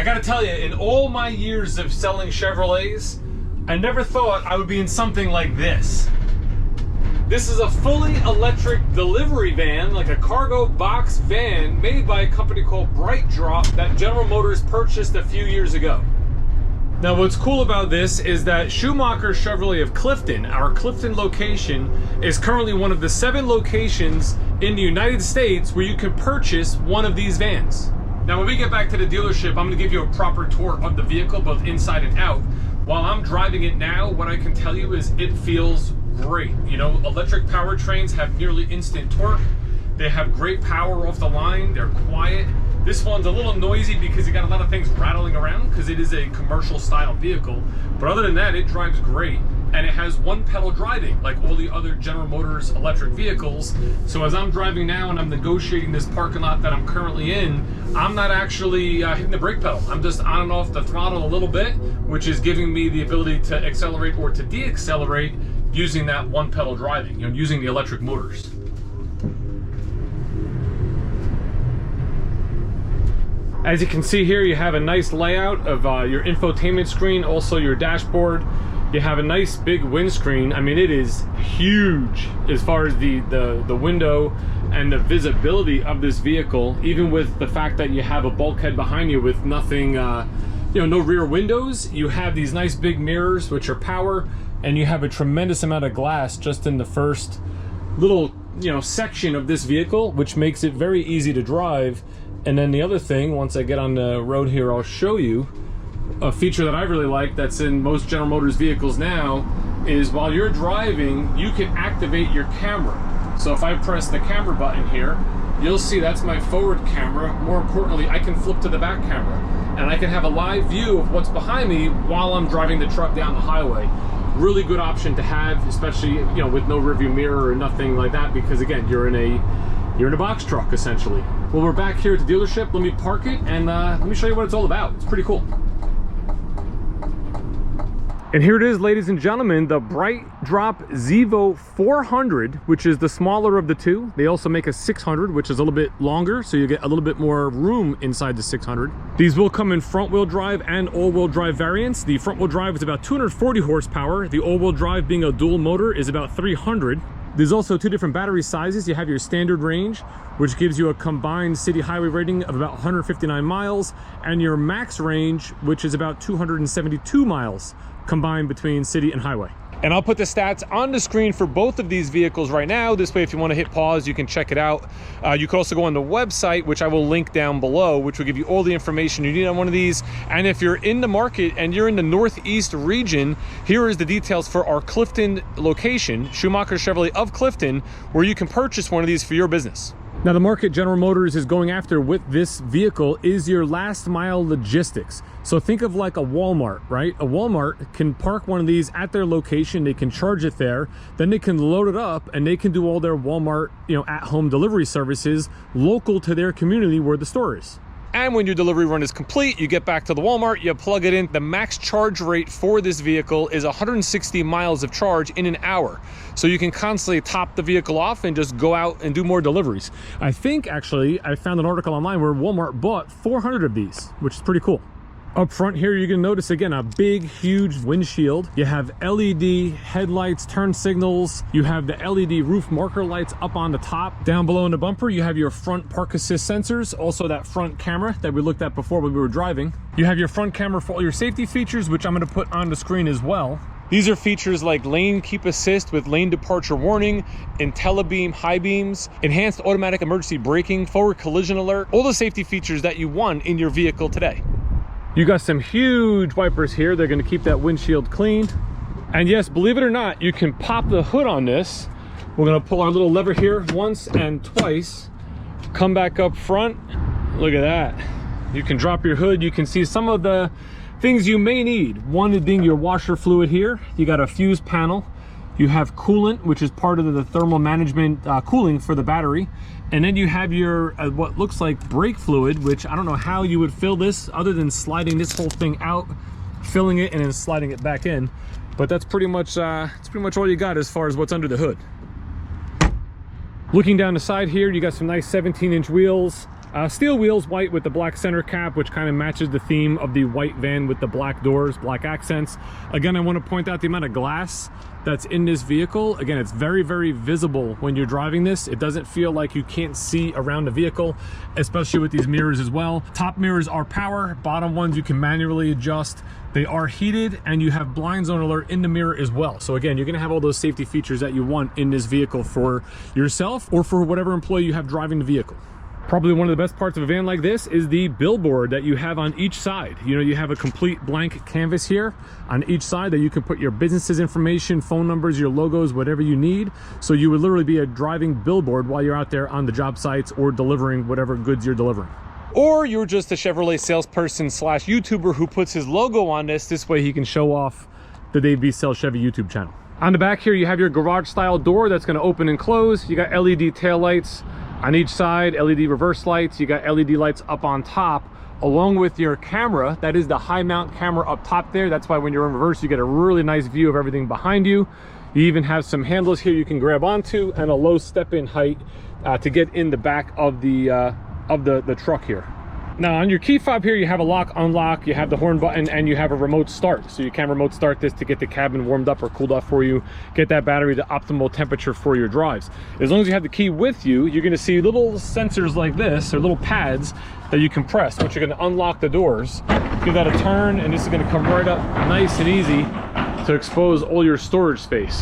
gotta tell you, in all my years of selling Chevrolets, I never thought I would be in something like this. This is a fully electric delivery van, like a cargo box van made by a company called Brightdrop that General Motors purchased a few years ago. Now what's cool about this is that Schumacher Chevrolet of Clifton, our Clifton location, is currently one of the 7 locations in the United States where you can purchase one of these vans. Now when we get back to the dealership, I'm going to give you a proper tour of the vehicle, both inside and out. While I'm driving it now, what I can tell you is it feels great. You know, electric powertrains have nearly instant torque. They have great power off the line. They're quiet. This one's a little noisy because you got a lot of things rattling around because it is a commercial style vehicle. But other than that, it drives great. And it has one pedal driving like all the other General Motors electric vehicles. So as I'm driving now and I'm negotiating this parking lot that I'm currently in, I'm not actually hitting the brake pedal. I'm just on and off the throttle a little bit, which is giving me the ability to accelerate or to de-accelerate using that one pedal driving, you know, using the electric motors. As you can see here, you have a nice layout of your infotainment screen, also your dashboard. You have a nice big windscreen. I mean, it is huge as far as the window and the visibility of this vehicle, even with the fact that you have a bulkhead behind you with nothing, you know, no rear windows. You have these nice big mirrors, which are power, and you have a tremendous amount of glass just in the first little, you know, section of this vehicle, which makes it very easy to drive. And then the other thing, once I get on the road here, I'll show you a feature that I really like that's in most General Motors vehicles now is while you're driving, you can activate your camera. So if I press the camera button here, you'll see that's my forward camera. More importantly, I can flip to the back camera and I can have a live view of what's behind me while I'm driving the truck down the highway. Really good option to have, especially, you know, with no rearview mirror or nothing like that, because again, you're in a box truck essentially. Well, we're back here at the dealership. Let me park it and let me show you what it's all about. It's pretty cool. And here it is, ladies and gentlemen, the Brightdrop Zevo 400, which is the smaller of the two. They also make a 600, which is a little bit longer, so you get a little bit more room inside the 600. These will come in front-wheel drive and all-wheel drive variants. The front-wheel drive is about 240 horsepower. The all-wheel drive, being a dual motor, is about 300. There's also 2 different battery sizes. You have your standard range, which gives you a combined city highway rating of about 159 miles, and your max range, which is about 272 miles combined between city and highway. And I'll put the stats on the screen for both of these vehicles right now. This way, if you want to hit pause, you can check it out. You can also go on the website, which I will link down below, which will give you all the information you need on one of these. And if you're in the market and you're in the Northeast region, here is the details for our Clifton location, Schumacher Chevrolet of Clifton, where you can purchase one of these for your business. Now, the market General Motors is going after with this vehicle is your last mile logistics. So think of like a Walmart, right? A Walmart can park one of these at their location, they can charge it there, then they can load it up and they can do all their Walmart, you know, at-home delivery services local to their community where the store is. And when your delivery run is complete, you get back to the Walmart, you plug it in. The max charge rate for this vehicle is 160 miles of charge in an hour. So you can constantly top the vehicle off and just go out and do more deliveries. I think actually, I found an article online where Walmart bought 400 of these, which is pretty cool. Up front here, you can notice again a big, huge windshield. You have LED headlights, turn signals. You have the LED roof marker lights up on the top. Down below in the bumper, you have your front park assist sensors. Also that front camera that we looked at before when we were driving. You have your front camera for all your safety features, which I'm going to put on the screen as well. These are features like lane keep assist with lane departure warning, IntelliBeam high beams, enhanced automatic emergency braking, forward collision alert, all the safety features that you want in your vehicle today. You got some huge wipers here. They're going to keep that windshield clean. And yes, believe it or not, you can pop the hood on this. We're going to pull our little lever here once and twice. Come back up front. Look at that. You can drop your hood. You can see some of the things you may need. One being your washer fluid here. You got a fuse panel. You have coolant, which is part of the thermal management cooling for the battery. And then you have your what looks like brake fluid, which I don't know how you would fill this other than sliding this whole thing out, filling it, and then sliding it back in. But that's pretty much all you got as far as what's under the hood. Looking down the side here, you got some nice 17-inch wheels. Steel wheels, white with the black center cap, which kind of matches the theme of the white van with the black doors, black accents. Again, I want to point out the amount of glass that's in this vehicle. Again, it's very, very visible when you're driving this. It doesn't feel like you can't see around the vehicle, especially with these mirrors as well. Top mirrors are power, bottom ones you can manually adjust. They are heated, and you have blind zone alert in the mirror as well. So again, you're gonna have all those safety features that you want in this vehicle for yourself or for whatever employee you have driving the vehicle. Probably one of the best parts of a van like this is the billboard that you have on each side. You know, you have a complete blank canvas here on each side that you can put your business's information, phone numbers, your logos, whatever you need. So you would literally be a driving billboard while you're out there on the job sites or delivering whatever goods you're delivering. Or you're just a Chevrolet salesperson slash YouTuber who puts his logo on this. This way he can show off the Dave B Sells Chevy YouTube channel. On the back here, you have your garage style door that's gonna open and close. You got LED tail lights on each side, LED reverse lights. You got LED lights up on top, along with your camera. That is the high mount camera up top there. That's why when you're in reverse, you get a really nice view of everything behind you. You even have some handles here you can grab onto, and a low step-in height to get in the back of the truck here. Now on your key fob here, you have a lock, unlock, you have the horn button, and you have a remote start. So you can remote start this to get the cabin warmed up or cooled off for you, get that battery to optimal temperature for your drives. As long as you have the key with you, you're gonna see little sensors like this, or little pads that you can press, which are gonna unlock the doors. Give that a turn, and this is gonna come right up nice and easy to expose all your storage space.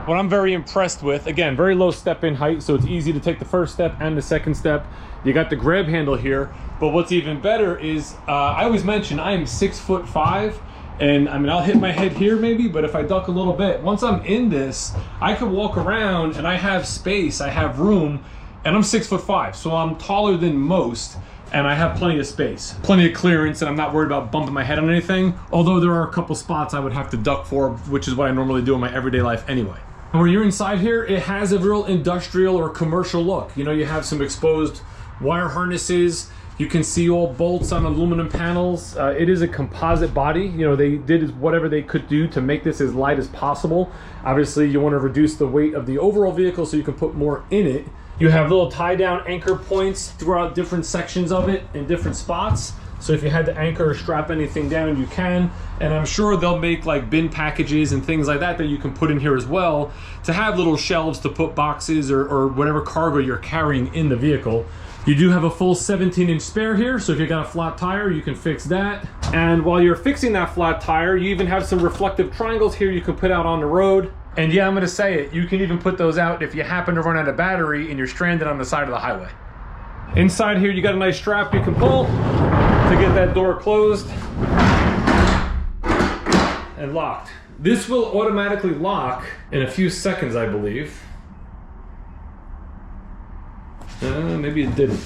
What I'm very impressed with, again, very low step-in height, so it's easy to take the first step and the second step. You got the grab handle here, but what's even better is, I always mention I am 6'5", and I mean, I'll hit my head here maybe, but if I duck a little bit, once I'm in this, I could walk around and I have space, I have room, and I'm 6'5", so I'm taller than most, and I have plenty of space, plenty of clearance, and I'm not worried about bumping my head on anything, although there are a couple spots I would have to duck for, which is what I normally do in my everyday life anyway. And when you're inside here, it has a real industrial or commercial look. You know, you have some exposed wire harnesses. You can see all bolts on aluminum panels. It is a composite body. You know, they did whatever they could do to make this as light as possible. Obviously, you want to reduce the weight of the overall vehicle so you can put more in it. You have little tie-down anchor points throughout different sections of it in different spots. So if you had to anchor or strap anything down, you can. And I'm sure they'll make like bin packages and things like that that you can put in here as well to have little shelves to put boxes or whatever cargo you're carrying in the vehicle. You do have a full 17-inch spare here, so if you got a flat tire, you can fix that. And while you're fixing that flat tire, you even have some reflective triangles here you can put out on the road. And yeah, I'm gonna say it, you can even put those out if you happen to run out of battery and you're stranded on the side of the highway. Inside here, you got a nice strap you can pull to get that door closed and locked. This will automatically lock in a few seconds, I believe. Maybe it didn't.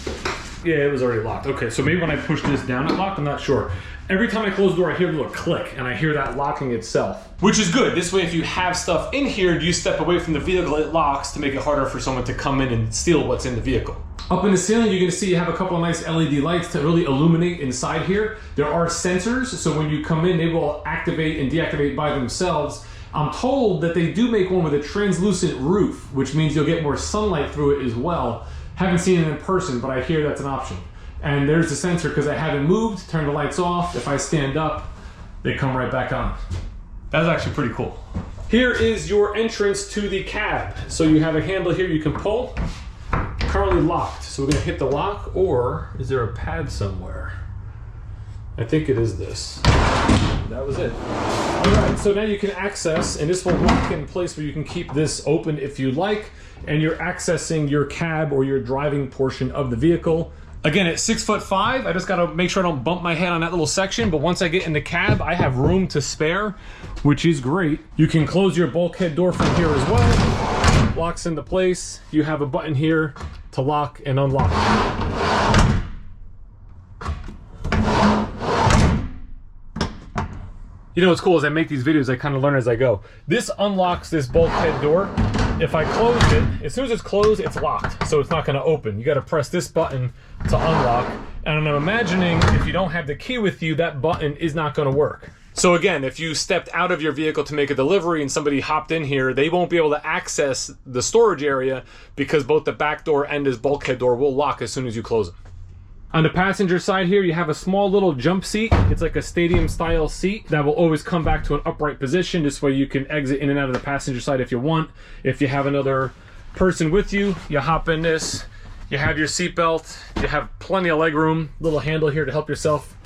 Yeah, it was already locked. Okay, so maybe when I push this down, it locked, I'm not sure. Every time I close the door, I hear a little click, and I hear that locking itself. Which is good. This way, if you have stuff in here and you step away from the vehicle, it locks to make it harder for someone to come in and steal what's in the vehicle. Up in the ceiling, you're gonna see you have a couple of nice LED lights to really illuminate inside here. There are sensors, so when you come in, they will activate and deactivate by themselves. I'm told that they do make one with a translucent roof, which means you'll get more sunlight through it as well. Haven't seen it in person, but I hear that's an option. And there's the sensor, because I haven't moved, turn the lights off. If I stand up, they come right back on. That's actually pretty cool. Here is your entrance to the cab. So you have a handle here you can pull. Currently locked, so we're gonna hit the lock, or is there a pad somewhere? I think it is this. That was it. All right, so now you can access, and this will lock in place where you can keep this open if you like, and you're accessing your cab or your driving portion of the vehicle. Again, at 6'5", I just gotta make sure I don't bump my head on that little section, but once I get in the cab, I have room to spare, which is great. You can close your bulkhead door from here as well. Locks into place. You have a button here to lock and unlock. You know what's cool is I make these videos, I kind of learn as I go. This unlocks this bulkhead door. If I close it, as soon as it's closed, it's locked, so it's not gonna open. You gotta press this button to unlock, and I'm imagining if you don't have the key with you, that button is not gonna work. So again, if you stepped out of your vehicle to make a delivery and somebody hopped in here, they won't be able to access the storage area because both the back door and this bulkhead door will lock as soon as you close them. On the passenger side here, you have a small little jump seat. It's like a stadium style seat that will always come back to an upright position. This way you can exit in and out of the passenger side if you want. If you have another person with you, you hop in this, you have your seat belt, you have plenty of leg room, little handle here to help yourself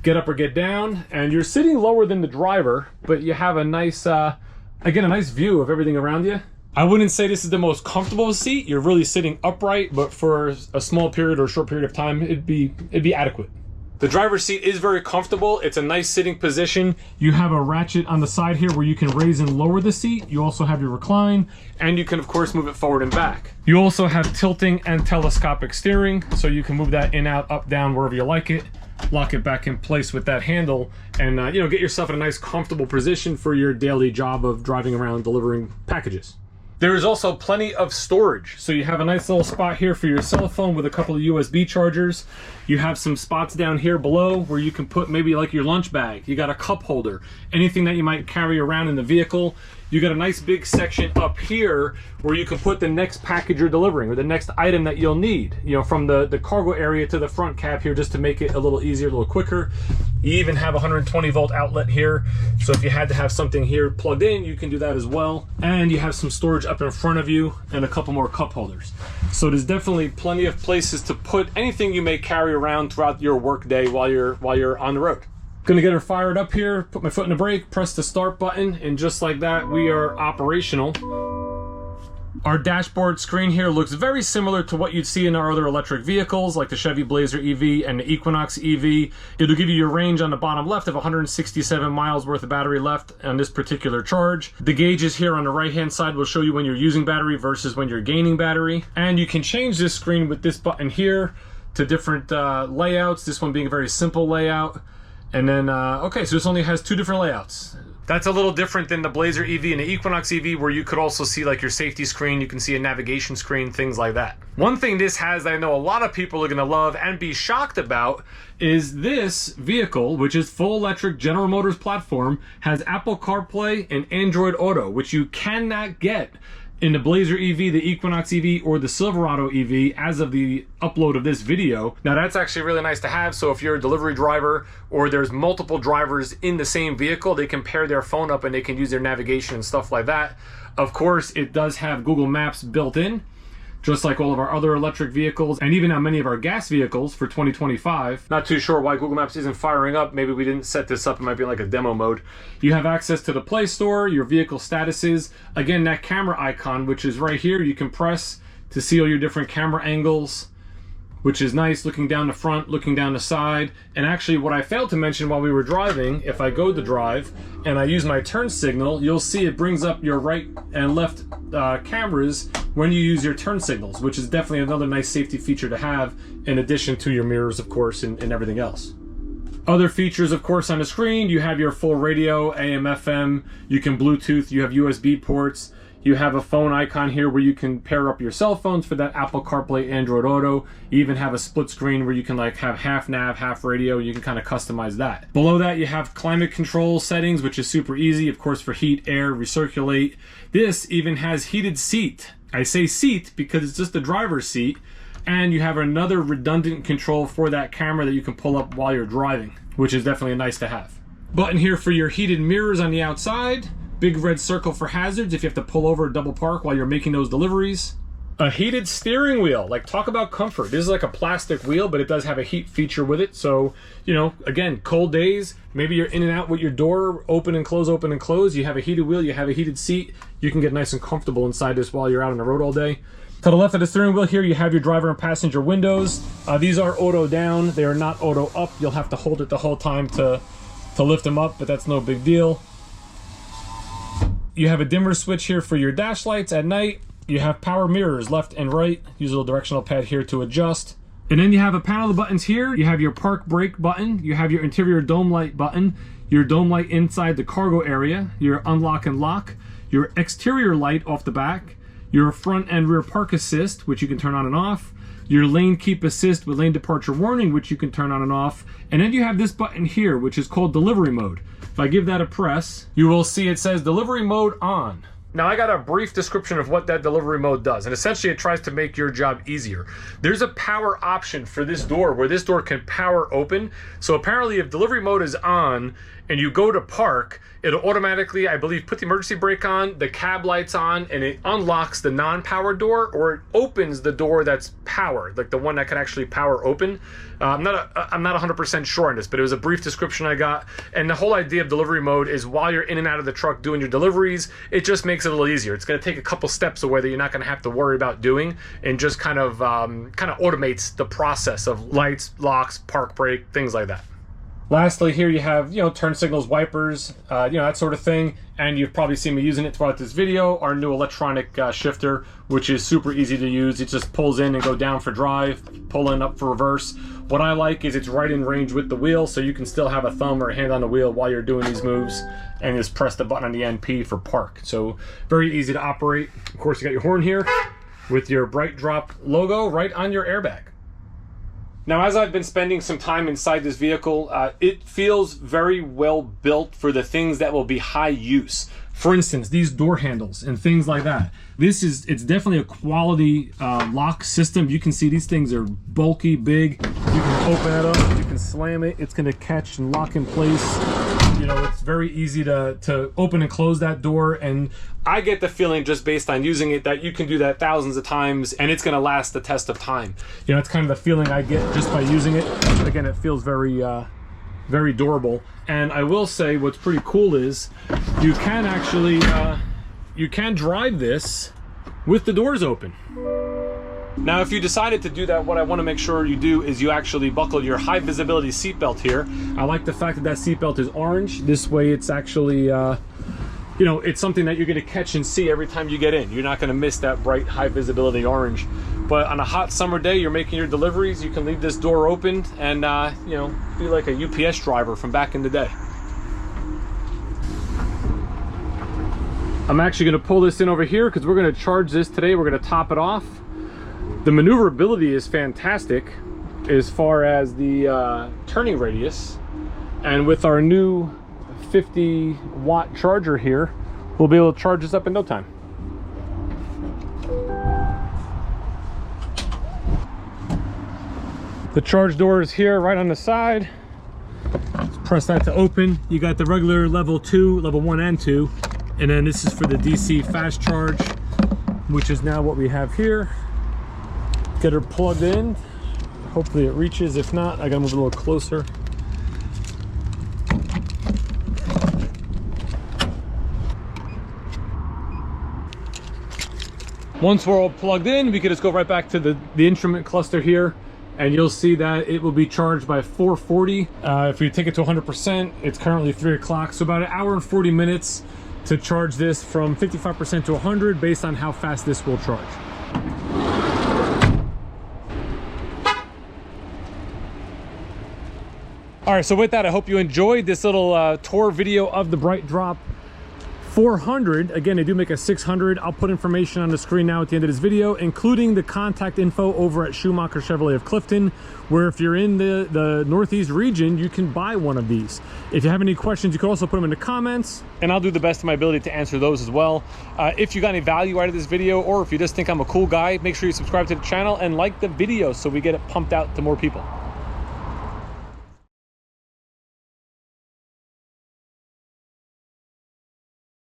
get up or get down, and you're sitting lower than the driver, but you have a nice, again, a nice view of everything around you. I wouldn't say this is the most comfortable seat. You're really sitting upright, but for a small period or a short period of time, it'd be adequate. The driver's seat is very comfortable. It's a nice sitting position. You have a ratchet on the side here where you can raise and lower the seat. You also have your recline, and you can of course move it forward and back. You also have tilting and telescopic steering, so you can move that in, out, up, down, wherever you like it. Lock it back in place with that handle, and you know, get yourself in a nice comfortable position for your daily job of driving around delivering packages. There is also plenty of storage. So you have a nice little spot here for your cell phone with a couple of USB chargers. You have some spots down here below where you can put maybe like your lunch bag. You got a cup holder, anything that you might carry around in the vehicle. You got a nice big section up here where you can put the next package you're delivering or the next item that you'll need, you know, from the cargo area to the front cab here, just to make it a little easier, a little quicker. You even have a 120 volt outlet here. So if you had to have something here plugged in, you can do that as well. And you have some storage up in front of you and a couple more cup holders. So there's definitely plenty of places to put anything you may carry around throughout your work day while you're on the road. Gonna get her fired up here, put my foot in the brake, press the start button, and just like that, we are operational. Our dashboard screen here looks very similar to what you'd see in our other electric vehicles, like the Chevy Blazer EV and the Equinox EV. It'll give you your range on the bottom left of 167 miles worth of battery left on this particular charge. The gauges here on the right-hand side will show you when you're using battery versus when you're gaining battery. And you can change this screen with this button here to different layouts, this one being a very simple layout. And then, okay, so this only has two different layouts. That's a little different than the Blazer EV and the Equinox EV, where you could also see like your safety screen, you can see a navigation screen, things like that. One thing this has that I know a lot of people are gonna love and be shocked about is this vehicle, which is full electric General Motors platform, has Apple CarPlay and Android Auto, which you cannot get in the Blazer EV, the Equinox EV, or the Silverado EV as of the upload of this video. Now that's actually really nice to have, so if you're a delivery driver or there's multiple drivers in the same vehicle, they can pair their phone up and they can use their navigation and stuff like that. Of course, it does have Google Maps built in, just like all of our other electric vehicles, and even on many of our gas vehicles for 2025. Not too sure why Google Maps isn't firing up. Maybe we didn't set this up. It might be like a demo mode. You have access to the Play Store, your vehicle statuses. Again, that camera icon, which is right here, you can press to see all your different camera angles, which is nice, looking down the front, looking down the side. And actually what I failed to mention while we were driving, if I go to drive and I use my turn signal, you'll see it brings up your right and left cameras when you use your turn signals, which is definitely another nice safety feature to have, in addition to your mirrors, of course, and everything else. Other features, of course, on the screen, you have your full radio, AM, FM, you can Bluetooth, you have USB ports. You have a phone icon here where you can pair up your cell phones for that Apple CarPlay, Android Auto. You even have a split screen where you can like have half nav, half radio. You can kind of customize that. Below that, you have climate control settings, which is super easy, of course, for heat, air, recirculate. This even has heated seat. I say seat because it's just the driver's seat. And you have another redundant control for that camera that you can pull up while you're driving, which is definitely nice to have. Button here for your heated mirrors on the outside. Big red circle for hazards if you have to pull over or double park while you're making those deliveries. A heated steering wheel, like talk about comfort. This is like a plastic wheel, but it does have a heat feature with it. So, you know, again, cold days, maybe you're in and out with your door open and close, you have a heated wheel, you have a heated seat, you can get nice and comfortable inside this while you're out on the road all day. To the left of the steering wheel here, you have your driver and passenger windows. These are auto down, they are not auto up. You'll have to hold it the whole time to lift them up, but that's no big deal. You have a dimmer switch here for your dash lights at night. You have power mirrors left and right. Use a little directional pad here to adjust. And then you have a panel of buttons here. You have your park brake button. You have your interior dome light button. Your dome light inside the cargo area. Your unlock and lock. Your exterior light off the back. Your front and rear park assist, which you can turn on and off. your lane keep assist with lane departure warning, which you can turn on and off. And then you have this button here, which is called delivery mode. If I give that a press, you will see it says delivery mode on. Now I got a brief description of what that delivery mode does, and essentially it tries to make your job easier. There's a power option for this door where this door can power open. So apparently if delivery mode is on and you go to park, it'll automatically, I believe, put the emergency brake on, the cab lights on, and it unlocks the non-power door, or it opens the door that's powered, like the one that can actually power open. I'm not 100% sure on this, but it was a brief description I got. And the whole idea of delivery mode is while you're in and out of the truck doing your deliveries, it just makes it a little easier. It's going to take a couple steps away that you're not going to have to worry about doing, and just kind of automates the process of lights, locks, park brake, things like that. Lastly, here you have, turn signals, wipers, that sort of thing. And you've probably seen me using it throughout this video, our new electronic shifter, which is super easy to use. It just pulls in and go down for drive, pull in up for reverse. What I like is it's right in range with the wheel, so you can still have a thumb or a hand on the wheel while you're doing these moves, and just press the button on the NP for park. So very easy to operate. Of course, you got your horn here with your Brightdrop logo right on your airbag. Now, as I've been spending some time inside this vehicle, it feels very well built for the things that will be high use. For instance, these door handles and things like that. It's definitely a quality lock system. You can see these things are bulky, big. You can open it up, you can slam it. It's gonna catch and lock in place. It's very easy to open and close that door, and I get the feeling just based on using it that you can do that thousands of times and it's gonna last the test of time. It's kind of the feeling I get just by using it. Again, it feels very very durable. And I will say what's pretty cool is you can actually you can drive this with the doors open. Now, if you decided to do that, what I want to make sure you do is you actually buckle your high visibility seatbelt here. I like the fact that that seatbelt is orange. This way it's actually, it's something that you're going to catch and see every time you get in. You're not going to miss that bright high visibility orange. But on a hot summer day, you're making your deliveries, you can leave this door open and, be like a UPS driver from back in the day. I'm actually going to pull this in over here because we're going to charge this today. We're going to top it off. The maneuverability is fantastic as far as the turning radius, and with our new 50-watt charger here, we'll be able to charge this up in no time. The charge door is here right on the side. Let's press that to open. You got the regular level 2, level 1 and 2, and then this is for the DC fast charge, which is now what we have here. Get her plugged in. Hopefully it reaches. If not, I gotta move a little closer. Once we're all plugged in, we can just go right back to the instrument cluster here, and you'll see that it will be charged by 4:40. If we take it to 100%, it's currently 3 o'clock, so about 1 hour and 40 minutes to charge this from 55% to 100 based on how fast this will charge. All right, so with that, I hope you enjoyed this little tour video of the Brightdrop 400. Again, they do make a 600. I'll put information on the screen now at the end of this video, including the contact info over at Schumacher Chevrolet of Clifton, where if you're in the Northeast region, you can buy one of these. If you have any questions, you can also put them in the comments, and I'll do the best of my ability to answer those as well. If you got any value out of this video, or if you just think I'm a cool guy, make sure you subscribe to the channel and like the video so we get it pumped out to more people.